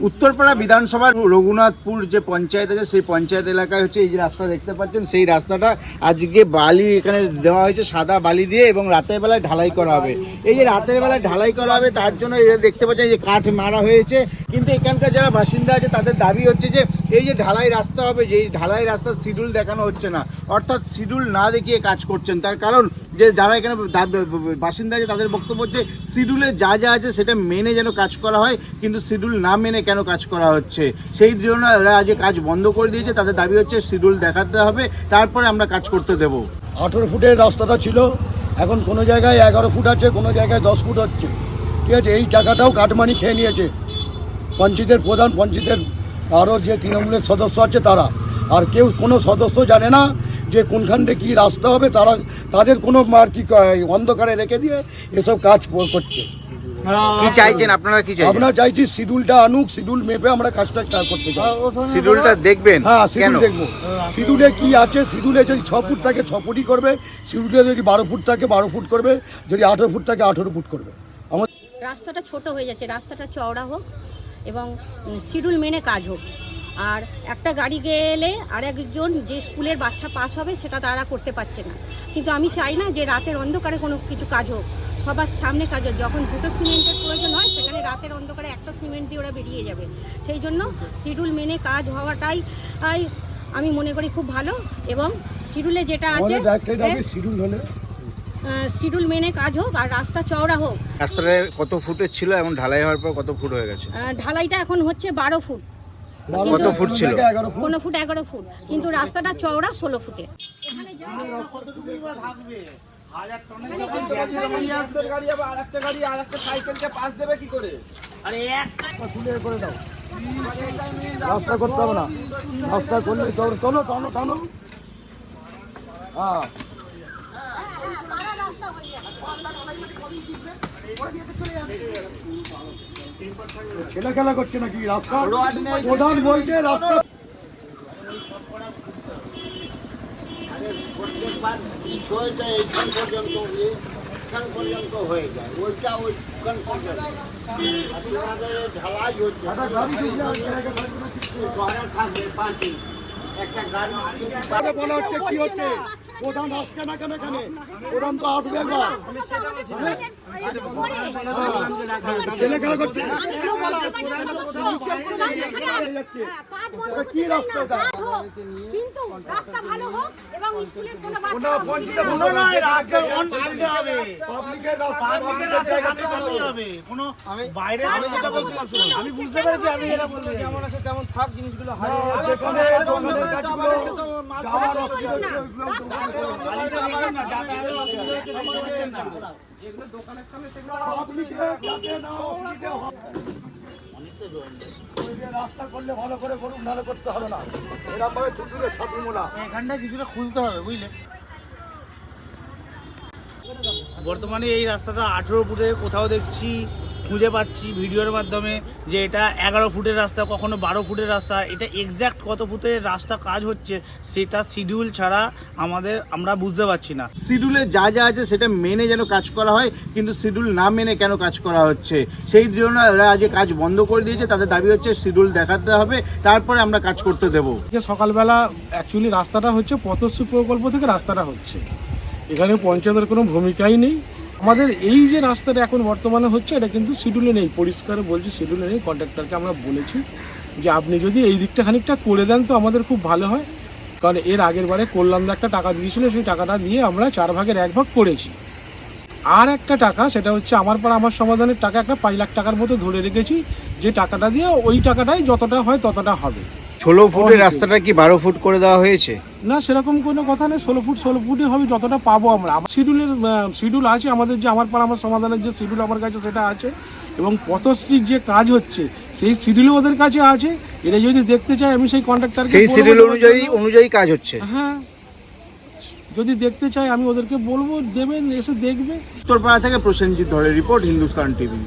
উত্তরপাড়া বিধানসভার রঘুনাথপুর যে পঞ্চায়েত আছে সেই পঞ্চায়েত এলাকায় হচ্ছে এই যে রাস্তা দেখতে পাচ্ছেন, সেই রাস্তাটা আজকে বালি এখানে দেওয়া হয়েছে সাদা বালি দিয়ে, এবং রাতের বেলায় ঢালাই করা হবে। এই যে রাতের বেলায় ঢালাই করা হবে তার জন্য দেখতে পাচ্ছেন যে কাঠ মারা হয়েছে, কিন্তু এখানকার যারা বাসিন্দা আছে তাদের দাবি হচ্ছে যে এই যে ঢালাই রাস্তা হবে, যে ঢালাই রাস্তার শিডিউল দেখানো হচ্ছে না, অর্থাৎ শিডিউল না দেখিয়ে কাজ করছেন। তার কারণ যে যারা এখানে বাসিন্দা আছে তাদের বক্তব্য হচ্ছে শিডিউলে যা যা আছে সেটা মেনে যেন কাজ করা হয়, কিন্তু শিডিউল না মেনে কেন কাজ করা হচ্ছে সেই জন্য এরা আজ কাজ বন্ধ করে দিয়েছে। তাদের দাবি হচ্ছে শিডিউল দেখাতে হবে, তারপরে আমরা কাজ করতে দেব। 18 ফুটের রাস্তাটা ছিল, এখন কোনো জায়গায় 11 ফুট আছে, কোনো জায়গায় 10 ফুট হচ্ছে। ঠিক আছে, এই টাকাটাও কাটমানি খেয়ে নিয়েছে পঞ্চায়েতের প্রধান, পঞ্চায়েতের আরও যে তৃণমূলের সদস্য আছে তারা। আর কেউ কোনো সদস্য জানে না যে কোনখান থেকে কী রাস্তা হবে, তাদের কোনো আর কি অন্ধকারে রেখে দিয়ে এসব কাজ করছে। কি চাইছেন আপনারা? কি চাইছেন? আমরা চাইছি শিডিউলটা আনুক, শিডিউল মেপে আমরা কাজটা স্টার্ট করতে চাই। শিডিউলটা দেখবেন? হ্যাঁ, শিডিউল দেখবো। শিডিউলে কি আছে, শিডিউলে যদি 6 ফুট থাকে 6 ফুটই করবে, শিডিউলে যদি 12 ফুট থাকে 12 ফুট করবে, যদি 18 ফুট থাকে 18 ফুট করবে। আমার রাস্তাটা ছোট হয়ে যাচ্ছে, রাস্তাটা চওড়া হোক এবং শিডিউল মেনে কাজ হোক। আর একটা গাড়ি গেলে আর একজন যে স্কুলের বাচ্চা পাস হবে সেটা তারা করতে পারছে না। কিন্তু আমি চাই না যে রাতের অন্ধকারে কোনো কিছু কাজ হোক, সবার সামনে কাজ হোক। যখন 2টো সিমেন্টের প্রয়োজন হয় সেখানে রাতের অন্ধকারে একটা সিমেন্ট দিয়ে ওরা বেরিয়ে যাবে। সেই জন্য শিডিউল মেনে কাজ হওয়াটাই আমি মনে করি খুব ভালো। এবং শিডিউলে যেটা আছে শিডিউল মেনে কাজ হোক আর রাস্তা চওড়া হোক। রাস্তাটা কত ফুটের ছিল এবং ঢালাই হওয়ার পর কত ফুট হয়ে গেছে? ঢালাইটা এখন হচ্ছে 12 ফুট। কত ফুট ছিল? 15 ফুট 11 ফুট, কিন্তু রাস্তাটা চওড়া 16 ফুটে। রাস্তা করতে হবে না, রাস্তা করলে চলো টানো টানো। হ্যাঁ, ছেলে খেলা করছে নাকি? রাস্তা প্রধান বলছে রাস্তা পর্যন্ত হয়ে যায়, ওইটা ওইখান পর্যন্ত ঢালাই হচ্ছে। ঘরে থাকবে পাঁচিল একটা গাড়ি বলা হচ্ছে কি হচ্ছে, প্রধান আসছে না কেন? এখানে প্রধান তো আসবে একবার। ছেলে খেলা করছে কি রাস্তা? কিন্তু রাস্তা ভালো হোক এবং স্কুলের কোনো বাচ্চা আমি বুঝতে পেরেছি আপনি যেটা বলতে যেমন আছে তেমন থাক, জিনিসগুলো রাস্তা করলে ভালো করে করুন, ভালো করতে হবে না। এরকম ভাবে ছুটুরে ছাত্রমোলা এখানটা কিছুটা খুলতে হবে, বুঝলে। বর্তমানে এই রাস্তাটা 18 ফুটে, কোথাও দেখছি খুঁজে পাচ্ছি ভিডিওর মাধ্যমে যে এটা 11 ফুটের রাস্তা, কখনো 12 ফুটের রাস্তা। এটা এক্স্যাক্ট কত ফুটের রাস্তা কাজ হচ্ছে সেটা শিডিউল ছাড়া আমরা বুঝতে পারছি না। শিডিউলে যা যা আছে সেটা মেনে যেন কাজ করা হয়, কিন্তু শিডিউল না মেনে কেন কাজ করা হচ্ছে সেই জন্য এরা আজ কাজ বন্ধ করে দিয়েছে। তাদের দাবি হচ্ছে শিডিউল দেখাতে হবে, তারপরে আমরা কাজ করতে দেবো। সকালবেলা অ্যাকচুয়ালি রাস্তাটা হচ্ছে পথশ্রী প্রকল্প থেকে রাস্তাটা হচ্ছে, এখানে পঞ্চায়েতের কোনো ভূমিকাই নেই। আমাদের এই যে রাস্তাটা এখন বর্তমানে হচ্ছে এটা কিন্তু শিডিউলে নেই, পরিষ্কার বলছি শিডিউলে নেই। কন্ট্রাক্টরকে আমরা বলেছি যে আপনি যদি এই দিকটা খানিকটা করে দেন তো আমাদের খুব ভালো হয়, কারণ এর আগের বারে কল্যাণদা একটা টাকা দিয়েছিল, সেই টাকাটা দিয়ে আমরা 4 ভাগের 1 ভাগ করেছি। আর একটা টাকা সেটা হচ্ছে আমার পাড়া আমার সমাধানের টাকা, একটা 5 লাখ টাকার মতো ধরে রেখেছি, যে টাকাটা দিয়ে ওই টাকাটাই যতটা হয় ততটা হবে। 16 ফুটের রাস্তাটা কি 12 ফুট করে দেওয়া হয়েছে? না, সেরকম কোনো কথা নেই, 16 ফুটই হবে যতটা পাবো আমরা। শিডিউল আছে আমাদের, যে আমার পাড়া আমার সমাধানের যে শিডিউল আমার কাছে সেটা আছে, এবং পথশ্রীর যে কাজ হচ্ছে সেই শিডিউল ওদের কাছে আছে। এটা যদি দেখতে চাই আমি সেই কন্ট্রাক্টরকে, সেই শিডিউল অনুযায়ী কাজ হচ্ছে। হ্যাঁ, যদি দেখতে চাই আমি ওদেরকে বলবো, দেবেন, এসে দেখবে। উত্তরপাড়া থেকে প্রসেনজিৎ ধরের রিপোর্ট, হিন্দুস্তান টিভি।